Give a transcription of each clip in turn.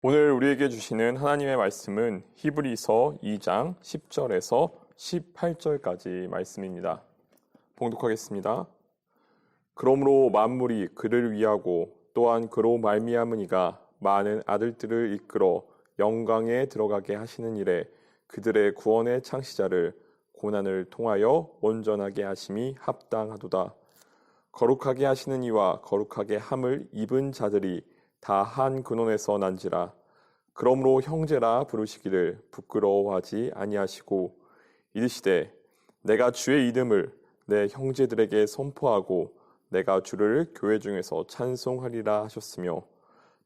오늘 우리에게 주시는 하나님의 말씀은 히브리서 2장 10절에서 18절까지 말씀입니다. 봉독하겠습니다. 그러므로 만물이 그를 위하고 또한 그로 말미암으니가 많은 아들들을 이끌어 영광에 들어가게 하시는 일에 그들의 구원의 창시자를 고난을 통하여 온전하게 하심이 합당하도다. 거룩하게 하시는 이와 거룩하게 함을 입은 자들이 다 한 근원에서 난지라. 그러므로 형제라 부르시기를 부끄러워하지 아니하시고 이르시되 내가 주의 이름을 내 형제들에게 선포하고 내가 주를 교회 중에서 찬송하리라 하셨으며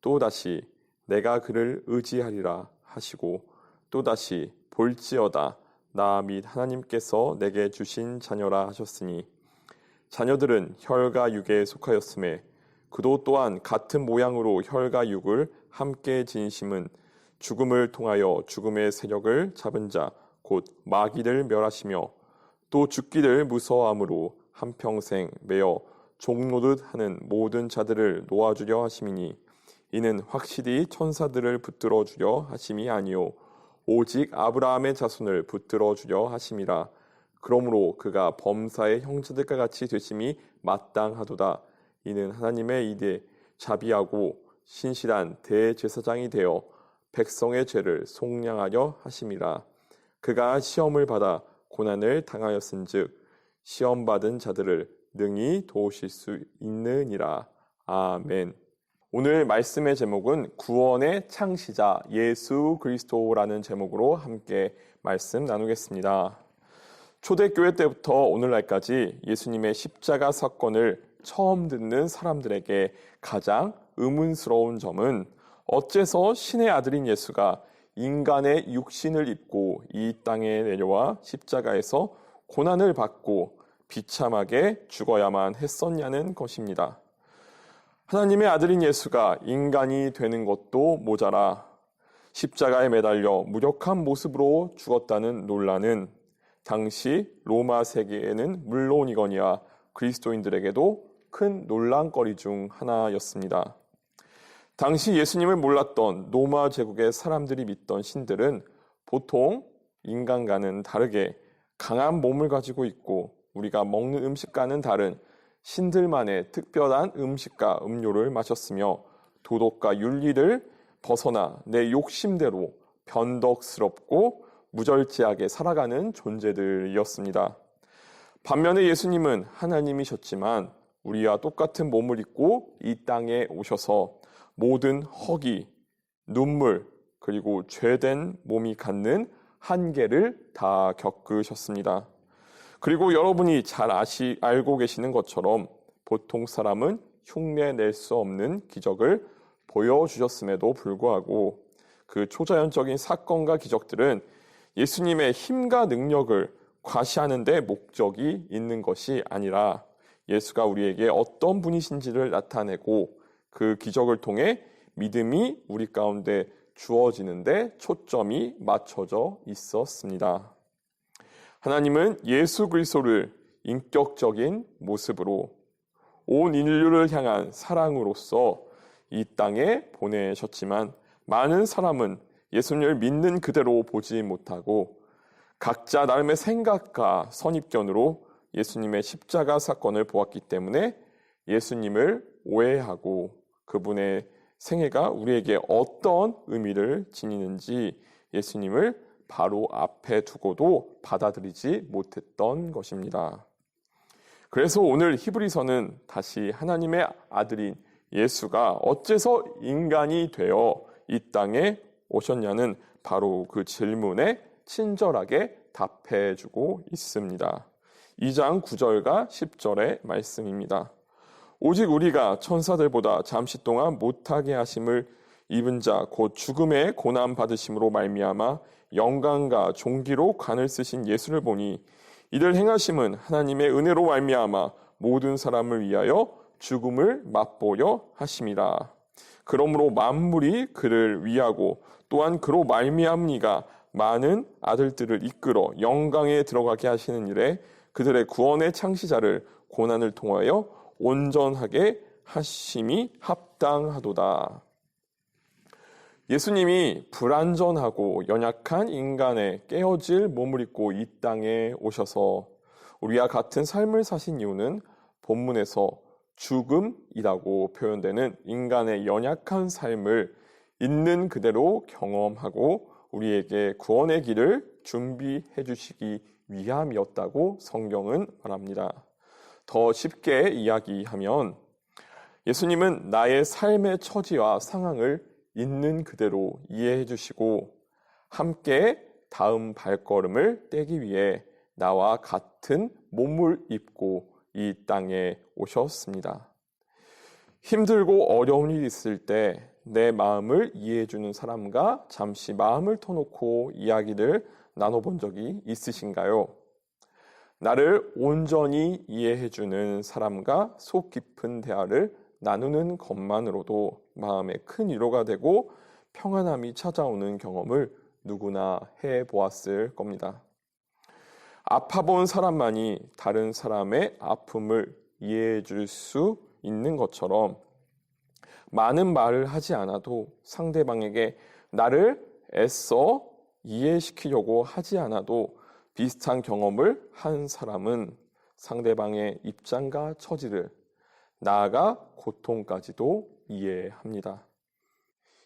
또다시 내가 그를 의지하리라 하시고 또다시 볼지어다 나 및 하나님께서 내게 주신 자녀라 하셨으니 자녀들은 혈과 육에 속하였음에 그도 또한 같은 모양으로 혈과 육을 함께 지니심은 죽음을 통하여 죽음의 세력을 잡은 자 곧 마귀를 멸하시며 또 죽기를 무서워함으로 한평생 매어 종노릇 하는 모든 자들을 놓아주려 하심이니 이는 확실히 천사들을 붙들어 주려 하심이 아니요 오직 아브라함의 자손을 붙들어 주려 하심이라. 그러므로 그가 범사의 형제들과 같이 되심이 마땅하도다. 이는 하나님의 이에 자비하고 신실한 대제사장이 되어 백성의 죄를 속량하려 하심이라. 그가 시험을 받아 고난을 당하였은즉 시험 받은 자들을 능히 도우실 수 있느니라. 아멘. 오늘 말씀의 제목은 구원의 창시자 예수 그리스도라는 제목으로 함께 말씀 나누겠습니다. 초대교회 때부터 오늘날까지 예수님의 십자가 사건을 처음 듣는 사람들에게 가장 의문스러운 점은 어째서 신의 아들인 예수가 인간의 육신을 입고 이 땅에 내려와 십자가에서 고난을 받고 비참하게 죽어야만 했었냐는 것입니다. 하나님의 아들인 예수가 인간이 되는 것도 모자라 십자가에 매달려 무력한 모습으로 죽었다는 논란은 당시 로마 세계에는 물론이거니와 그리스도인들에게도 큰 논란거리 중 하나였습니다. 당시 예수님을 몰랐던 로마 제국의 사람들이 믿던 신들은 보통 인간과는 다르게 강한 몸을 가지고 있고 우리가 먹는 음식과는 다른 신들만의 특별한 음식과 음료를 마셨으며 도덕과 윤리를 벗어나 내 욕심대로 변덕스럽고 무절제하게 살아가는 존재들이었습니다. 반면에 예수님은 하나님이셨지만 우리와 똑같은 몸을 입고 이 땅에 오셔서 모든 허기, 눈물, 그리고 죄된 몸이 갖는 한계를 다 겪으셨습니다. 그리고 여러분이 잘 알고 계시는 것처럼 보통 사람은 흉내낼 수 없는 기적을 보여주셨음에도 불구하고 그 초자연적인 사건과 기적들은 예수님의 힘과 능력을 과시하는 데 목적이 있는 것이 아니라 예수가 우리에게 어떤 분이신지를 나타내고 그 기적을 통해 믿음이 우리 가운데 주어지는데 초점이 맞춰져 있었습니다. 하나님은 예수 그리스도를 인격적인 모습으로 온 인류를 향한 사랑으로서 이 땅에 보내셨지만 많은 사람은 예수님을 믿는 그대로 보지 못하고 각자 나름의 생각과 선입견으로 예수님의 십자가 사건을 보았기 때문에 예수님을 오해하고 그분의 생애가 우리에게 어떤 의미를 지니는지 예수님을 바로 앞에 두고도 받아들이지 못했던 것입니다. 그래서 오늘 히브리서는 다시 하나님의 아들인 예수가 어째서 인간이 되어 이 땅에 오셨냐는 바로 그 질문에 친절하게 답해주고 있습니다. 2장 9절과 10절의 말씀입니다. 오직 우리가 천사들보다 잠시 동안 못하게 하심을 입은 자 곧 죽음의 고난 받으심으로 말미암아 영광과 존귀로 관을 쓰신 예수를 보니 이를 행하심은 하나님의 은혜로 말미암아 모든 사람을 위하여 죽음을 맛보려 하심이라. 그러므로 만물이 그를 위하고 또한 그로 말미암니가 많은 아들들을 이끌어 영광에 들어가게 하시는 일에 그들의 구원의 창시자를 고난을 통하여 온전하게 하심이 합당하도다. 예수님이 불완전하고 연약한 인간의 깨어질 몸을 입고 이 땅에 오셔서 우리와 같은 삶을 사신 이유는 본문에서 죽음이라고 표현되는 인간의 연약한 삶을 있는 그대로 경험하고 우리에게 구원의 길을 준비해 주시기 위함이었다고 성경은 말합니다. 더 쉽게 이야기하면 예수님은 나의 삶의 처지와 상황을 있는 그대로 이해해 주시고 함께 다음 발걸음을 떼기 위해 나와 같은 몸을 입고 이 땅에 오셨습니다. 힘들고 어려운 일이 있을 때 내 마음을 이해해 주는 사람과 잠시 마음을 터놓고 이야기를 나눠본 적이 있으신가요? 나를 온전히 이해해 주는 사람과 속 깊은 대화를 나누는 것만으로도 마음에 큰 위로가 되고 평안함이 찾아오는 경험을 누구나 해보았을 겁니다. 아파본 사람만이 다른 사람의 아픔을 이해해 줄 수 있는 것처럼 많은 말을 하지 않아도 상대방에게 나를 애써 이해시키려고 하지 않아도 비슷한 경험을 한 사람은 상대방의 입장과 처지를 나아가 고통까지도 이해합니다.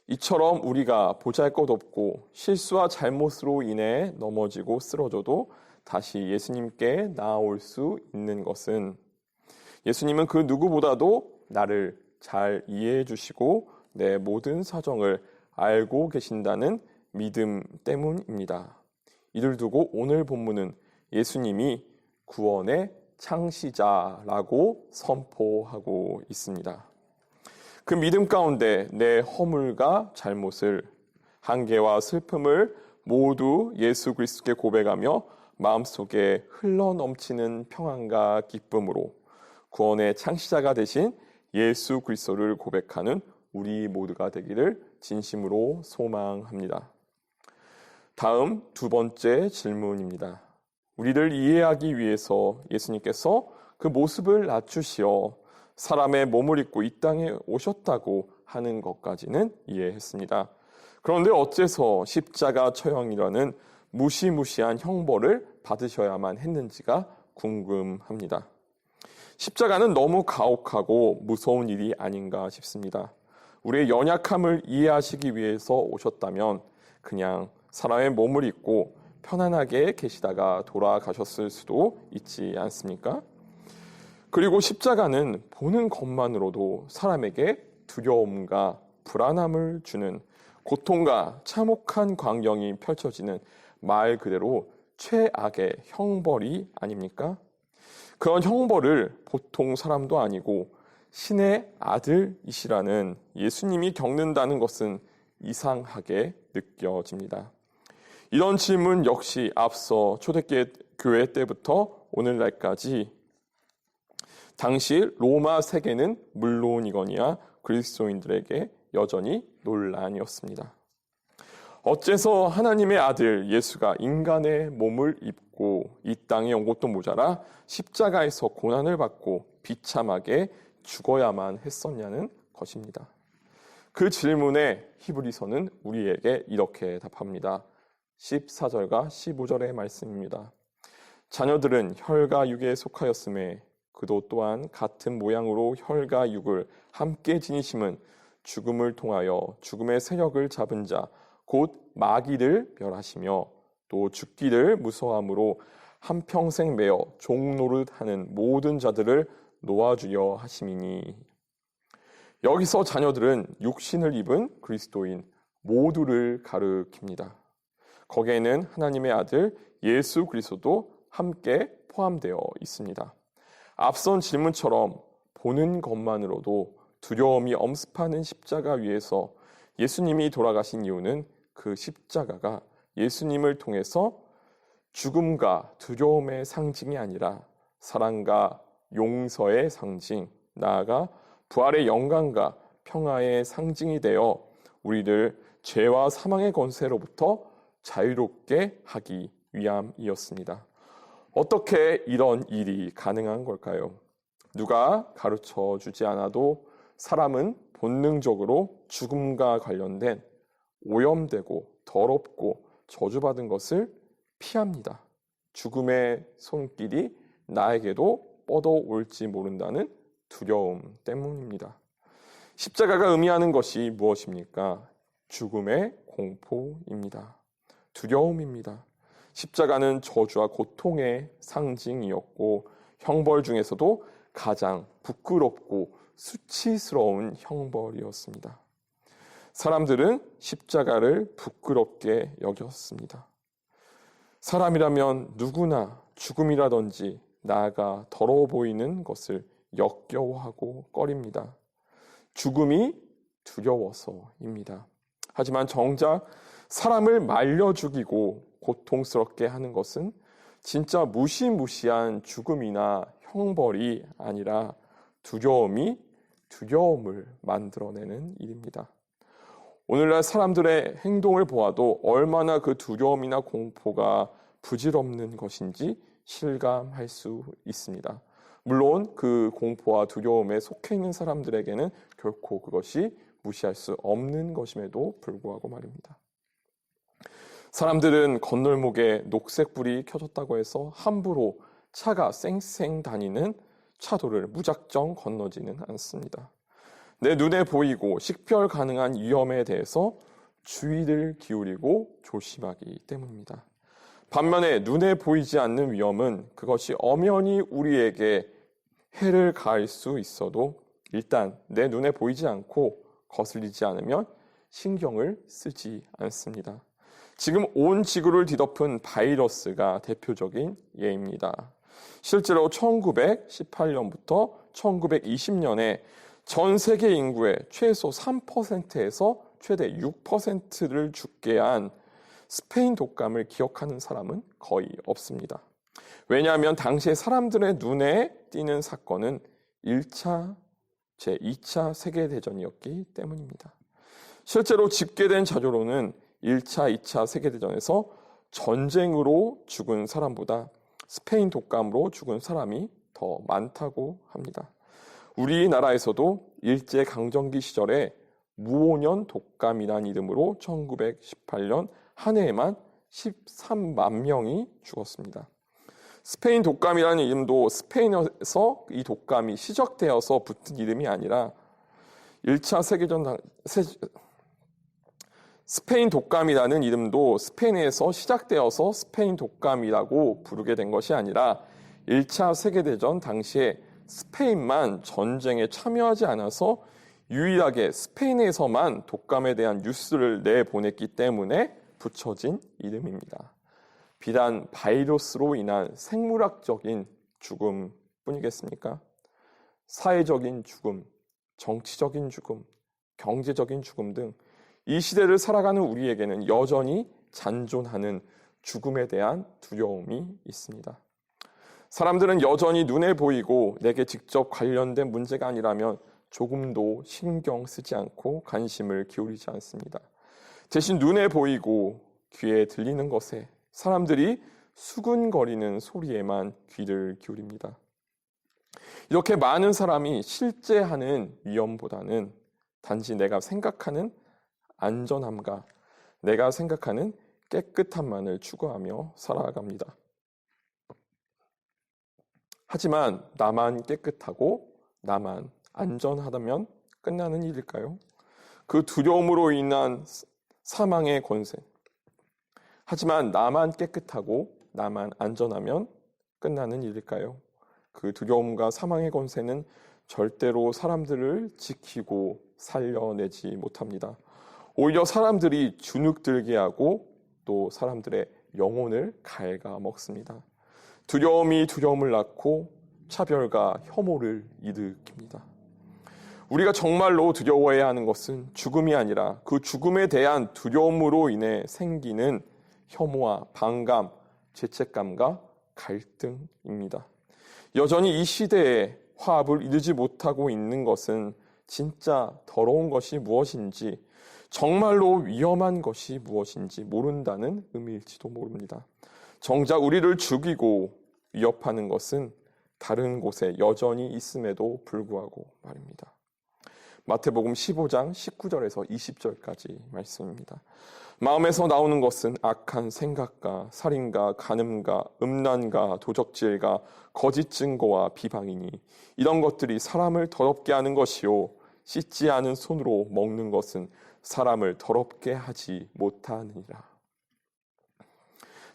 이처럼 우리가 보잘것없고 실수와 잘못으로 인해 넘어지고 쓰러져도 다시 예수님께 나아올 수 있는 것은 예수님은 그 누구보다도 나를 잘 이해해 주시고 내 모든 사정을 알고 계신다는 믿음 때문입니다. 이를 두고 오늘 본문은 예수님이 구원의 창시자라고 선포하고 있습니다. 그 믿음 가운데 내 허물과 잘못을, 한계와 슬픔을 모두 예수 그리스도께 고백하며 마음속에 흘러넘치는 평안과 기쁨으로 구원의 창시자가 되신 예수 그리스도를 고백하는 우리 모두가 되기를 진심으로 소망합니다. 다음 두 번째 질문입니다. 우리를 이해하기 위해서 예수님께서 그 모습을 낮추시어 사람의 몸을 입고 이 땅에 오셨다고 하는 것까지는 이해했습니다. 그런데 어째서 십자가 처형이라는 무시무시한 형벌을 받으셔야만 했는지가 궁금합니다. 십자가는 너무 가혹하고 무서운 일이 아닌가 싶습니다. 우리의 연약함을 이해하시기 위해서 오셨다면 그냥 사람의 몸을 입고 편안하게 계시다가 돌아가셨을 수도 있지 않습니까? 그리고 십자가는 보는 것만으로도 사람에게 두려움과 불안함을 주는 고통과 참혹한 광경이 펼쳐지는 말 그대로 최악의 형벌이 아닙니까? 그런 형벌을 보통 사람도 아니고 신의 아들이시라는 예수님이 겪는다는 것은 이상하게 느껴집니다. 이런 질문 역시 앞서 초대교회 때부터 오늘날까지 당시 로마 세계는 물론이거니와 그리스도인들에게 여전히 논란이었습니다. 어째서 하나님의 아들 예수가 인간의 몸을 입고 이 땅에 온 것도 모자라 십자가에서 고난을 받고 비참하게 죽어야만 했었냐는 것입니다. 그 질문에 히브리서는 우리에게 이렇게 답합니다. 14절과 15절의 말씀입니다. 자녀들은 혈과 육에 속하였음에 그도 또한 같은 모양으로 혈과 육을 함께 지니심은 죽음을 통하여 죽음의 세력을 잡은 자 곧 마귀를 멸하시며 또 죽기를 무서워함으로 한평생 매어 종노릇하는 모든 자들을 놓아주려 하심이니. 여기서 자녀들은 육신을 입은 그리스도인 모두를 가리킵니다. 거기에는 하나님의 아들 예수 그리스도도 함께 포함되어 있습니다. 앞선 질문처럼 보는 것만으로도 두려움이 엄습하는 십자가 위에서 예수님이 돌아가신 이유는 그 십자가가 예수님을 통해서 죽음과 두려움의 상징이 아니라 사랑과 용서의 상징, 나아가 부활의 영광과 평화의 상징이 되어 우리를 죄와 사망의 권세로부터 자유롭게 하기 위함이었습니다. 어떻게 이런 일이 가능한 걸까요? 누가 가르쳐 주지 않아도 사람은 본능적으로 죽음과 관련된 오염되고 더럽고 저주받은 것을 피합니다. 죽음의 손길이 나에게도 뻗어올지 모른다는 두려움 때문입니다. 십자가가 의미하는 것이 무엇입니까? 죽음의 공포입니다. 두려움입니다. 십자가는 저주와 고통의 상징이었고 형벌 중에서도 가장 부끄럽고 수치스러운 형벌이었습니다. 사람들은 십자가를 부끄럽게 여겼습니다. 사람이라면 누구나 죽음이라든지 나아가 더러워 보이는 것을 역겨워하고 꺼립니다. 죽음이 두려워서입니다. 하지만 정작 사람을 말려 죽이고 고통스럽게 하는 것은 진짜 무시무시한 죽음이나 형벌이 아니라 두려움이 두려움을 만들어내는 일입니다. 오늘날 사람들의 행동을 보아도 얼마나 그 두려움이나 공포가 부질없는 것인지 실감할 수 있습니다. 물론 그 공포와 두려움에 속해 있는 사람들에게는 결코 그것이 무시할 수 없는 것임에도 불구하고 말입니다. 사람들은 건널목에 녹색불이 켜졌다고 해서 함부로 차가 쌩쌩 다니는 차도를 무작정 건너지는 않습니다. 내 눈에 보이고 식별 가능한 위험에 대해서 주의를 기울이고 조심하기 때문입니다. 반면에 눈에 보이지 않는 위험은 그것이 엄연히 우리에게 해를 가할 수 있어도 일단 내 눈에 보이지 않고 거슬리지 않으면 신경을 쓰지 않습니다. 지금 온 지구를 뒤덮은 바이러스가 대표적인 예입니다. 실제로 1918년부터 1920년에 전 세계 인구의 최소 3%에서 최대 6%를 죽게 한 스페인 독감을 기억하는 사람은 거의 없습니다. 왜냐하면 당시에 사람들의 눈에 띄는 사건은 1차, 제2차 세계대전이었기 때문입니다. 실제로 집계된 자료로는 1차, 2차 세계대전에서 전쟁으로 죽은 사람보다 스페인 독감으로 죽은 사람이 더 많다고 합니다. 우리나라에서도 일제강점기 시절에 무오년 독감이라는 이름으로 1918년 한 해에만 13만 명이 죽었습니다. 스페인 독감이라는 이름도 스페인에서 이 독감이 시작되어서 붙은 이름이 아니라 1차 세계대전 스페인 독감이라는 이름도 스페인에서 시작되어서 스페인 독감이라고 부르게 된 것이 아니라 1차 세계대전 당시에 스페인만 전쟁에 참여하지 않아서 유일하게 스페인에서만 독감에 대한 뉴스를 내보냈기 때문에 붙여진 이름입니다. 비단 바이러스로 인한 생물학적인 죽음뿐이겠습니까? 사회적인 죽음, 정치적인 죽음, 경제적인 죽음 등 이 시대를 살아가는 우리에게는 여전히 잔존하는 죽음에 대한 두려움이 있습니다. 사람들은 여전히 눈에 보이고 내게 직접 관련된 문제가 아니라면 조금도 신경 쓰지 않고 관심을 기울이지 않습니다. 대신 눈에 보이고 귀에 들리는 것에 사람들이 수군거리는 소리에만 귀를 기울입니다. 이렇게 많은 사람이 실제 하는 위험보다는 단지 내가 생각하는 안전함과 내가 생각하는 깨끗함만을 추구하며 살아갑니다. 하지만 나만 깨끗하고 나만 안전하다면 끝나는 일일까요? 그 두려움으로 인한 사망의 권세. 하지만 나만 깨끗하고 나만 안전하면 끝나는 일일까요? 그 두려움과 사망의 권세는 절대로 사람들을 지키고 살려내지 못합니다. 오히려 사람들이 주눅들게 하고 또 사람들의 영혼을 갉아먹습니다. 두려움이 두려움을 낳고 차별과 혐오를 일으킵니다. 우리가 정말로 두려워해야 하는 것은 죽음이 아니라 그 죽음에 대한 두려움으로 인해 생기는 혐오와 반감, 죄책감과 갈등입니다. 여전히 이 시대에 화합을 이루지 못하고 있는 것은 진짜 더러운 것이 무엇인지, 정말로 위험한 것이 무엇인지 모른다는 의미일지도 모릅니다. 정작 우리를 죽이고 위협하는 것은 다른 곳에 여전히 있음에도 불구하고 말입니다. 마태복음 15장 19절에서 20절까지 말씀입니다. 마음에서 나오는 것은 악한 생각과 살인과 간음과 음란과 도적질과 거짓 증거와 비방이니 이런 것들이 사람을 더럽게 하는 것이요 씻지 않은 손으로 먹는 것은 사람을 더럽게 하지 못하느니라.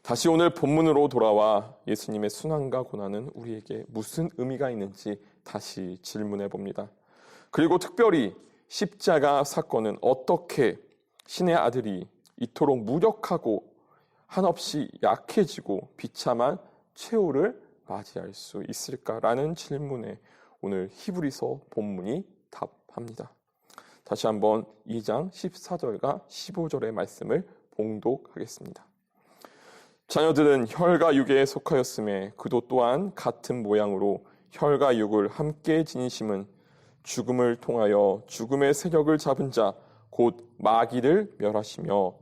다시 오늘 본문으로 돌아와 예수님의 순환과 고난은 우리에게 무슨 의미가 있는지 다시 질문해 봅니다. 그리고 특별히 십자가 사건은 어떻게 신의 아들이 이토록 무력하고 한없이 약해지고 비참한 최후를 맞이할 수 있을까라는 질문에 오늘 히브리서 본문이 답합니다. 다시 한번 2장 14절과 15절의 말씀을 봉독하겠습니다. 자녀들은 혈과 육에 속하였음에 그도 또한 같은 모양으로 혈과 육을 함께 지니심은 죽음을 통하여 죽음의 세력을 잡은 자 곧 마귀를 멸하시며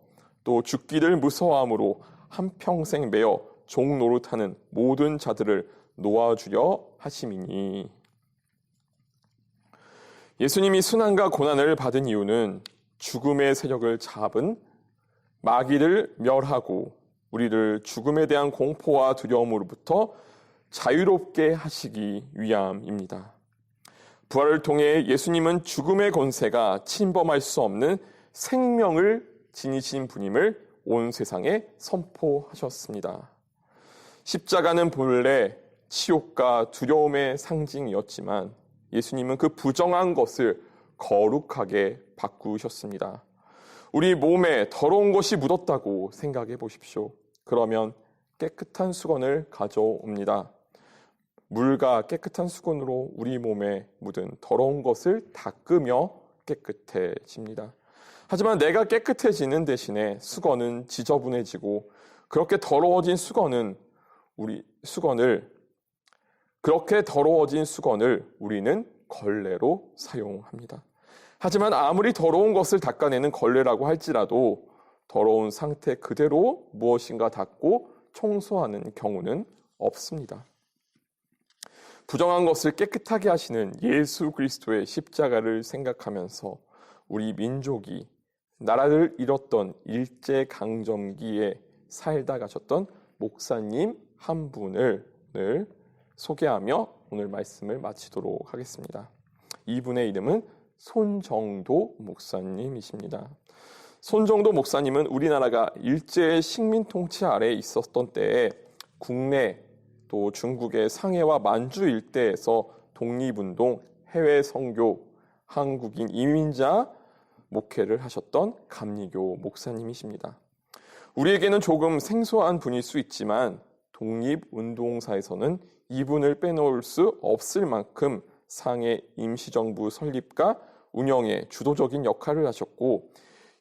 또 죽기를 무서워함으로 한평생 매어 종 노릇하는 모든 자들을 놓아주려 하심이니. 예수님이 순환과 고난을 받은 이유는 죽음의 세력을 잡은 마귀를 멸하고 우리를 죽음에 대한 공포와 두려움으로부터 자유롭게 하시기 위함입니다. 부활을 통해 예수님은 죽음의 권세가 침범할 수 없는 생명을 지니신 분임을 온 세상에 선포하셨습니다. 십자가는 본래 치욕과 두려움의 상징이었지만 예수님은 그 부정한 것을 거룩하게 바꾸셨습니다. 우리 몸에 더러운 것이 묻었다고 생각해 보십시오. 그러면 깨끗한 수건을 가져옵니다. 물과 깨끗한 수건으로 우리 몸에 묻은 더러운 것을 닦으며 깨끗해집니다. 하지만 내가 깨끗해지는 대신에 수건은 지저분해지고 그렇게 더러워진 수건을 우리는 걸레로 사용합니다. 하지만 아무리 더러운 것을 닦아내는 걸레라고 할지라도 더러운 상태 그대로 무엇인가 닦고 청소하는 경우는 없습니다. 부정한 것을 깨끗하게 하시는 예수 그리스도의 십자가를 생각하면서 우리 민족이 나라를 잃었던 일제강점기에 살다 가셨던 목사님 한 분을 소개하며 오늘 말씀을 마치도록 하겠습니다. 이분의 이름은 손정도 목사님이십니다. 손정도 목사님은 우리나라가 일제의 식민 통치 아래에 있었던 때에 국내 또 중국의 상해와 만주 일대에서 독립운동, 해외 선교, 한국인 이민자 목회를 하셨던 감리교 목사님이십니다. 우리에게는 조금 생소한 분일 수 있지만 독립운동사에서는 이분을 빼놓을 수 없을 만큼 상해 임시정부 설립과 운영에 주도적인 역할을 하셨고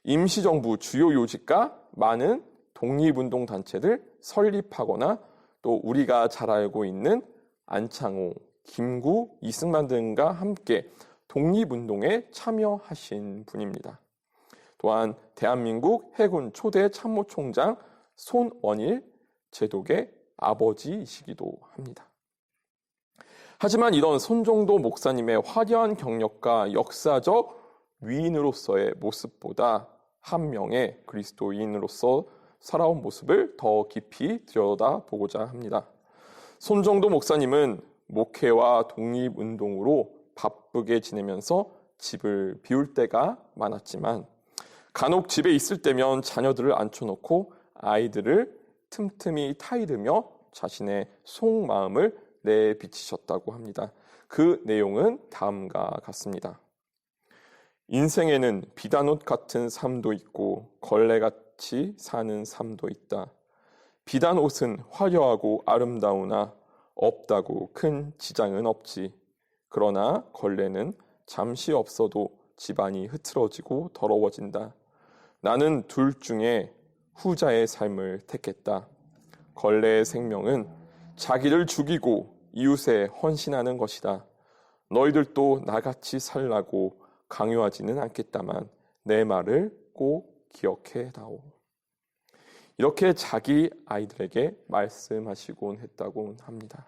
임시정부 주요 요직과 많은 독립운동 단체를 설립하거나 또 우리가 잘 알고 있는 안창호, 김구, 이승만 등과 함께 독립운동에 참여하신 분입니다. 또한 대한민국 해군 초대 참모총장 손원일 제독의 아버지이시기도 합니다. 하지만 이런 손정도 목사님의 화려한 경력과 역사적 위인으로서의 모습보다 한 명의 그리스도인으로서 살아온 모습을 더 깊이 들여다보고자 합니다. 손정도 목사님은 목회와 독립운동으로 바쁘게 지내면서 집을 비울 때가 많았지만 간혹 집에 있을 때면 자녀들을 앉혀놓고 아이들을 틈틈이 타이르며 자신의 속마음을 내비치셨다고 합니다. 그 내용은 다음과 같습니다. 인생에는 비단옷 같은 삶도 있고 걸레같이 사는 삶도 있다. 비단옷은 화려하고 아름다우나 없다고 큰 지장은 없지. 그러나 걸레는 잠시 없어도 집안이 흐트러지고 더러워진다. 나는 둘 중에 후자의 삶을 택했다. 걸레의 생명은 자기를 죽이고 이웃에 헌신하는 것이다. 너희들도 나같이 살라고 강요하지는 않겠다만 내 말을 꼭 기억해다오. 이렇게 자기 아이들에게 말씀하시곤 했다고 합니다.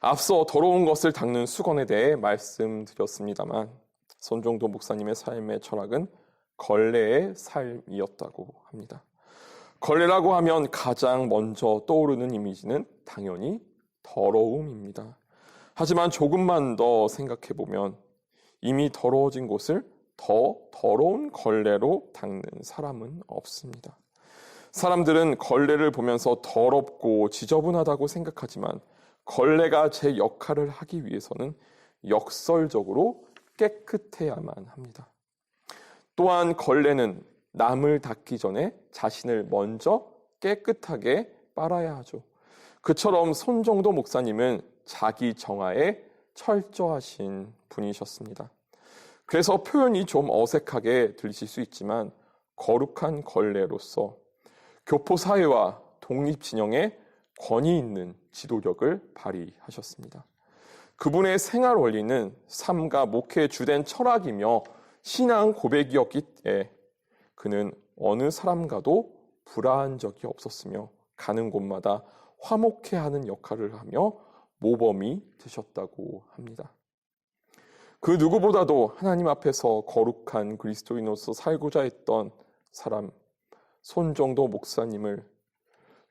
앞서 더러운 것을 닦는 수건에 대해 말씀드렸습니다만 손정도 목사님의 삶의 철학은 걸레의 삶이었다고 합니다. 걸레라고 하면 가장 먼저 떠오르는 이미지는 당연히 더러움입니다. 하지만 조금만 더 생각해보면 이미 더러워진 곳을 더 더러운 걸레로 닦는 사람은 없습니다. 사람들은 걸레를 보면서 더럽고 지저분하다고 생각하지만 걸레가 제 역할을 하기 위해서는 역설적으로 깨끗해야만 합니다. 또한 걸레는 남을 닦기 전에 자신을 먼저 깨끗하게 빨아야 하죠. 그처럼 손정도 목사님은 자기 정화에 철저하신 분이셨습니다. 그래서 표현이 좀 어색하게 들리실 수 있지만 거룩한 걸레로서 교포사회와 독립진영에 권위 있는 지도력을 발휘하셨습니다. 그분의 생활 원리는 삶과 목회의 주된 철학이며 신앙 고백이었기에 그는 어느 사람과도 불화한 적이 없었으며 가는 곳마다 화목해하는 역할을 하며 모범이 되셨다고 합니다. 그 누구보다도 하나님 앞에서 거룩한 그리스도인으로서 살고자 했던 사람 손정도 목사님을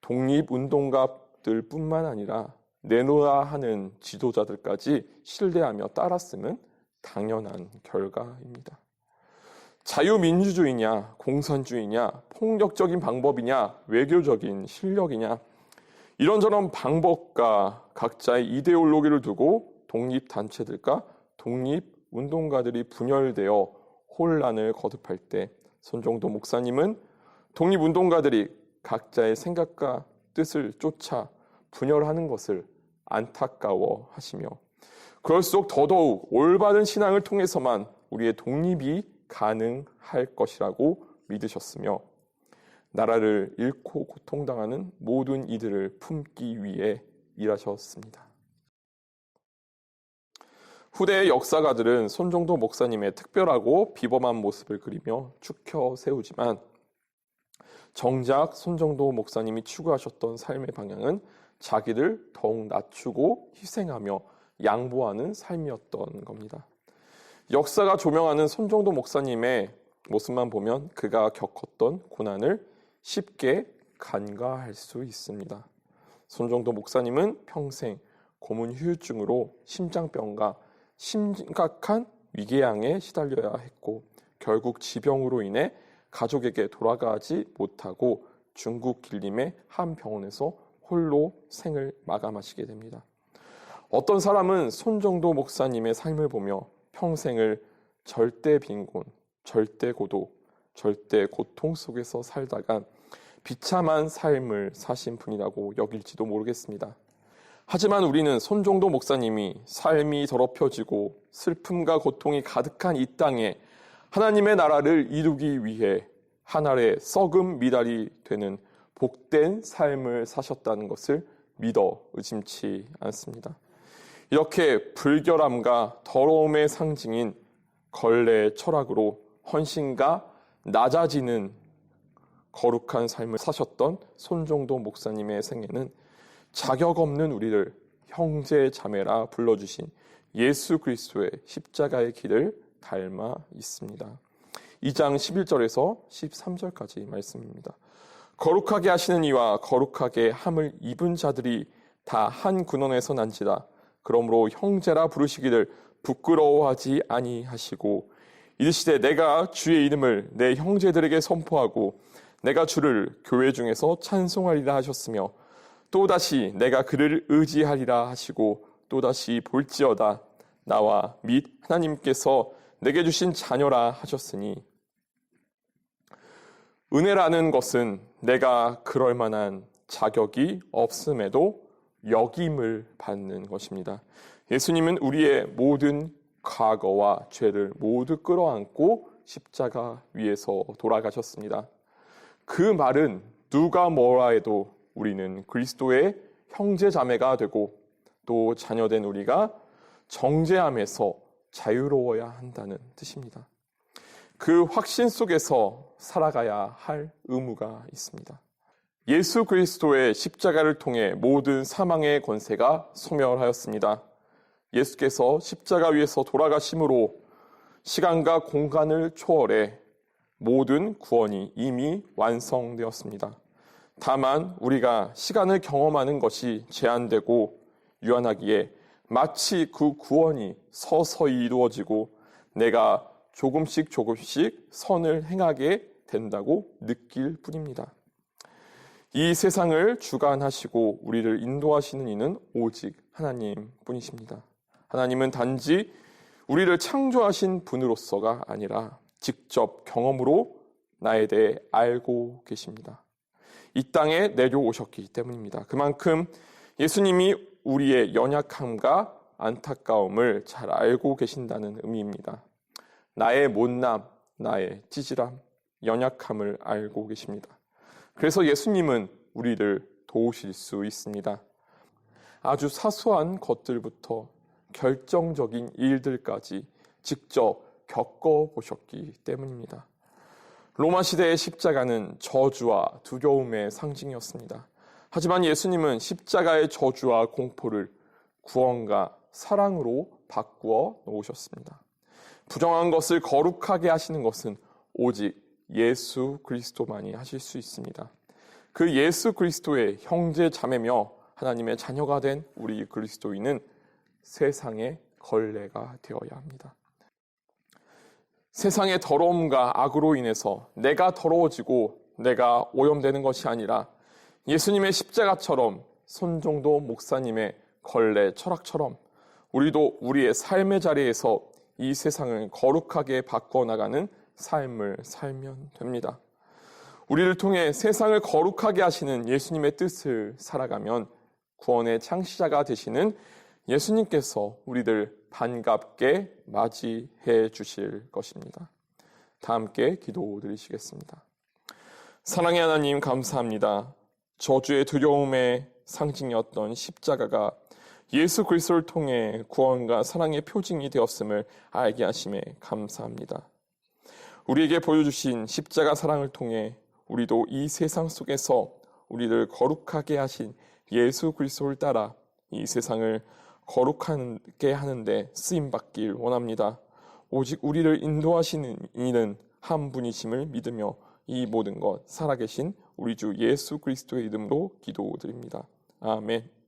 독립운동가들 뿐만 아니라 내놓아야 하는 지도자들까지 신뢰하며 따랐음은 당연한 결과입니다. 자유민주주의냐, 공산주의냐, 폭력적인 방법이냐, 외교적인 실력이냐, 이런저런 방법과 각자의 이데올로기를 두고 독립단체들과 독립운동가들이 분열되어 혼란을 거듭할 때 손정도 목사님은 독립운동가들이 각자의 생각과 뜻을 쫓아 분열하는 것을 안타까워하시며 그럴수록 더더욱 올바른 신앙을 통해서만 우리의 독립이 가능할 것이라고 믿으셨으며 나라를 잃고 고통당하는 모든 이들을 품기 위해 일하셨습니다. 후대의 역사가들은 손정도 목사님의 특별하고 비범한 모습을 그리며 축혀 세우지만 정작 손정도 목사님이 추구하셨던 삶의 방향은 자기를 더욱 낮추고 희생하며 양보하는 삶이었던 겁니다. 역사가 조명하는 손정도 목사님의 모습만 보면 그가 겪었던 고난을 쉽게 간과할 수 있습니다. 손정도 목사님은 평생 고문 후유증으로 심장병과 심각한 위궤양에 시달려야 했고 결국 지병으로 인해 가족에게 돌아가지 못하고 중국 길림의 한 병원에서 홀로 생을 마감하시게 됩니다. 어떤 사람은 손정도 목사님의 삶을 보며 평생을 절대 빈곤, 절대 고독, 절대 고통 속에서 살다가 비참한 삶을 사신 분이라고 여길지도 모르겠습니다. 하지만 우리는 손정도 목사님이 삶이 더럽혀지고 슬픔과 고통이 가득한 이 땅에 하나님의 나라를 이루기 위해 한 알의 썩은 미달이 되는 복된 삶을 사셨다는 것을 믿어 의심치 않습니다. 이렇게 불결함과 더러움의 상징인 걸레 철학으로 헌신과 낮아지는 거룩한 삶을 사셨던 손정도 목사님의 생애는 자격 없는 우리를 형제 자매라 불러주신 예수 그리스도의 십자가의 길을 닮아 있습니다. 2장 11절에서 13절까지 말씀입니다. 거룩하게 하시는 이와 거룩하게 함을 입은 자들이 다 한 군원에서 난지라. 그러므로 형제라 부르시기를 부끄러워하지 아니하시고 이르시되 내가 주의 이름을 내 형제들에게 선포하고 내가 주를 교회 중에서 찬송하리라 하셨으며 또다시 내가 그를 의지하리라 하시고 또다시 볼지어다 나와 및 하나님께서 내게 주신 자녀라 하셨으니 은혜라는 것은 내가 그럴 만한 자격이 없음에도 역임을 받는 것입니다. 예수님은 우리의 모든 과거와 죄를 모두 끌어안고 십자가 위에서 돌아가셨습니다. 그 말은 누가 뭐라 해도 우리는 그리스도의 형제 자매가 되고 또 자녀된 우리가 정죄함에서 자유로워야 한다는 뜻입니다. 그 확신 속에서 살아가야 할 의무가 있습니다. 예수 그리스도의 십자가를 통해 모든 사망의 권세가 소멸하였습니다. 예수께서 십자가 위에서 돌아가심으로 시간과 공간을 초월해 모든 구원이 이미 완성되었습니다. 다만 우리가 시간을 경험하는 것이 제한되고 유한하기에 마치 그 구원이 서서히 이루어지고 내가 조금씩 선을 행하게 된다고 느낄 뿐입니다. 이 세상을 주관하시고 우리를 인도하시는 이는 오직 하나님뿐이십니다. 하나님은 단지 우리를 창조하신 분으로서가 아니라 직접 경험으로 나에 대해 알고 계십니다. 이 땅에 내려오셨기 때문입니다. 그만큼 예수님이 우리의 연약함과 안타까움을 잘 알고 계신다는 의미입니다. 나의 못남, 나의 찌질함, 연약함을 알고 계십니다. 그래서 예수님은 우리를 도우실 수 있습니다. 아주 사소한 것들부터 결정적인 일들까지 직접 겪어보셨기 때문입니다. 로마 시대의 십자가는 저주와 두려움의 상징이었습니다. 하지만 예수님은 십자가의 저주와 공포를 구원과 사랑으로 바꾸어 놓으셨습니다. 부정한 것을 거룩하게 하시는 것은 오직 예수 그리스도만이 하실 수 있습니다. 그 예수 그리스도의 형제 자매며 하나님의 자녀가 된 우리 그리스도인은 세상의 걸레가 되어야 합니다. 세상의 더러움과 악으로 인해서 내가 더러워지고 내가 오염되는 것이 아니라 예수님의 십자가처럼 손정도 목사님의 걸레 철학처럼 우리도 우리의 삶의 자리에서 이 세상을 거룩하게 바꿔나가는 삶을 살면 됩니다. 우리를 통해 세상을 거룩하게 하시는 예수님의 뜻을 살아가면 구원의 창시자가 되시는 예수님께서 우리들 반갑게 맞이해 주실 것입니다. 다 함께 기도드리시겠습니다. 사랑의 하나님 감사합니다. 저주의 두려움의 상징이었던 십자가가 예수 그리스도를 통해 구원과 사랑의 표징이 되었음을 알게 하심에 감사합니다. 우리에게 보여주신 십자가 사랑을 통해 우리도 이 세상 속에서 우리를 거룩하게 하신 예수 그리스도를 따라 이 세상을 거룩하게 하는데 쓰임받길 원합니다. 오직 우리를 인도하시는 이는 한 분이심을 믿으며 이 모든 것 살아계신 우리 주 예수 그리스도의 이름으로 기도드립니다. 아멘.